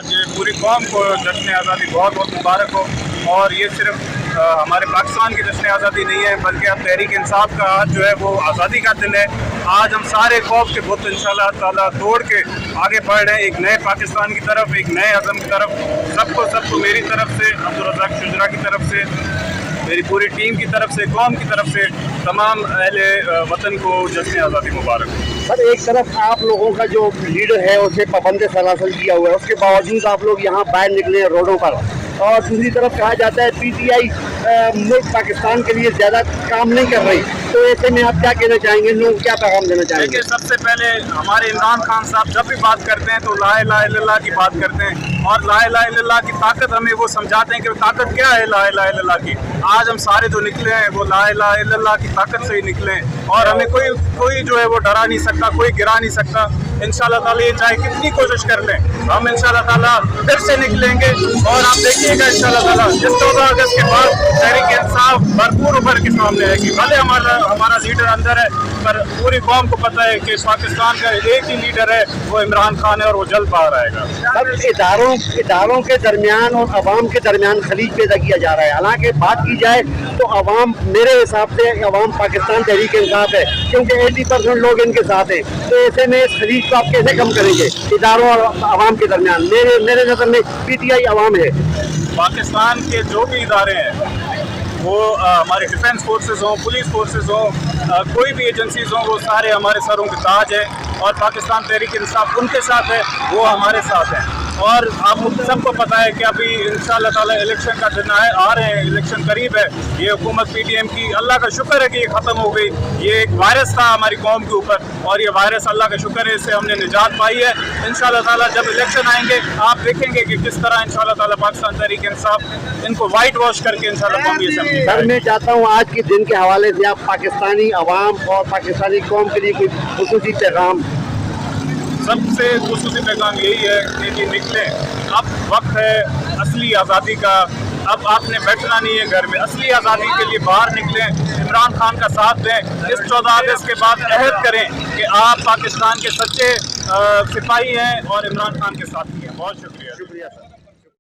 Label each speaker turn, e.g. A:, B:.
A: آج پوری قوم کو جشن آزادی بہت بہت مبارک ہو. اور یہ صرف ہمارے پاکستان کی جشن آزادی نہیں ہے بلکہ اب تحریک انصاف کا آج جو ہے وہ آزادی کا دن ہے. آج ہم سارے خوف کے بت انشاءاللہ تعالیٰ توڑ کے آگے بڑھ رہے ہیں ایک نئے پاکستان کی طرف, ایک نئے عزم کی طرف. سب کو میری طرف سے, عبدالرزاق شجرا کی طرف سے, میری پوری ٹیم کی طرف سے, قوم کی طرف سے تمام اہل وطن کو جشن آزادی مبارک.
B: سر ایک طرف آپ لوگوں کا جو لیڈر ہے اسے پابند سلاسل کیا ہوا ہے, اس کے باوجود آپ لوگ یہاں باہر نکلے ہیں روڈوں پر, اور دوسری طرف کہا جاتا ہے پی ٹی آئی ملک پاکستان کے لیے زیادہ کام نہیں کر رہی, تو ایسے میں آپ کیا کہنا چاہیں گے, لوگ کیا پیغام دینا چاہیں گے؟
A: دیکھیے, سب سے پہلے ہمارے عمران خان صاحب جب بھی بات کرتے ہیں تو لا الہ الا اللہ کی بات کرتے ہیں, اور لا الہ الا اللہ کی طاقت ہمیں وہ سمجھاتے ہیں کہ طاقت کیا ہے لا الہ الا اللہ کی. آج ہم سارے جو نکلے ہیں وہ لا الہ الا اللہ کی طاقت سے ہی نکلے ہیں, اور ہمیں کوئی جو ہے وہ ڈرا نہیں سکتا, کوئی گرا نہیں سکتا. انشاءاللہ تعالیٰ یہ چاہے کتنی کوشش کر لیں, ہم انشاءاللہ تعالیٰ پھر سے نکلیں گے. اور آپ دیکھیے گا انشاءاللہ تعالیٰ جس 14 اگست کے بعد تحریک انصاف بھرپور ابھر کے سامنے آئے گی. بھلے ہمارا لیڈر اندر ہے, پر پوری قوم کو پتہ ہے کہ پاکستان کا ایک ہی لیڈر ہے, وہ عمران خان ہے, اور وہ جلد باہر آئے گا.
B: اداروں کے درمیان اور عوام کے درمیان خلیج پیدا کیا جا رہا ہے. حالانکہ بات کی جائے تو عوام, میرے حساب سے عوام پاکستان تحریک انصاف ہے, کیونکہ 80% لوگ ان کے ساتھ ہیں. تو ایسے میں اس خلیج کو آپ کیسے کم کریں گے اداروں اور عوام کے درمیان؟ میرے نظر میں پی ٹی آئی عوام ہے.
A: پاکستان کے جو بھی ادارے ہیں, وہ ہمارے ڈیفنس فورسز ہوں, پولیس فورسز ہوں, کوئی بھی ایجنسیز ہوں, وہ سارے ہمارے سروں کے تاج ہیں, اور پاکستان تحریک انصاف ان کے ساتھ ہے, وہ ہمارے ساتھ ہیں. اور آپ سب کو پتہ ہے کہ ابھی انشاءاللہ تعالیٰ الیکشن کا دن آ رہے ہیں, الیکشن قریب ہے. یہ حکومت پی ٹی ایم کی اللہ کا شکر ہے کہ یہ ختم ہو گئی. یہ ایک وائرس تھا ہماری قوم کے اوپر, اور یہ وائرس اللہ کا شکر ہے, اس سے ہم نے نجات پائی ہے. انشاءاللہ تعالیٰ جب الیکشن آئیں گے آپ دیکھیں گے کہ کس طرح انشاءاللہ تعالیٰ پاکستان تحریک انصاف ان کو وائٹ واش کر کے انشاءاللہ قومی اسمبلی.
B: سر میں چاہتا ہوں آج کے دن کے حوالے سے آپ پاکستانی عوام اور پاکستانی قوم کے لیے کوئی خصوصی پیغام؟
A: سب سے خصوصی پیغام یہی ہے کہ نکلیں, اب وقت ہے اصلی آزادی کا. اب آپ نے بیٹھنا نہیں ہے گھر میں, اصلی آزادی کے لیے باہر نکلیں, عمران خان کا ساتھ دیں. اس 14 اگست کے بعد عہد کریں کہ آپ پاکستان کے سچے سپاہی ہیں اور عمران خان کے ساتھ ہیں. بہت شکریہ.
B: شکریہ سر.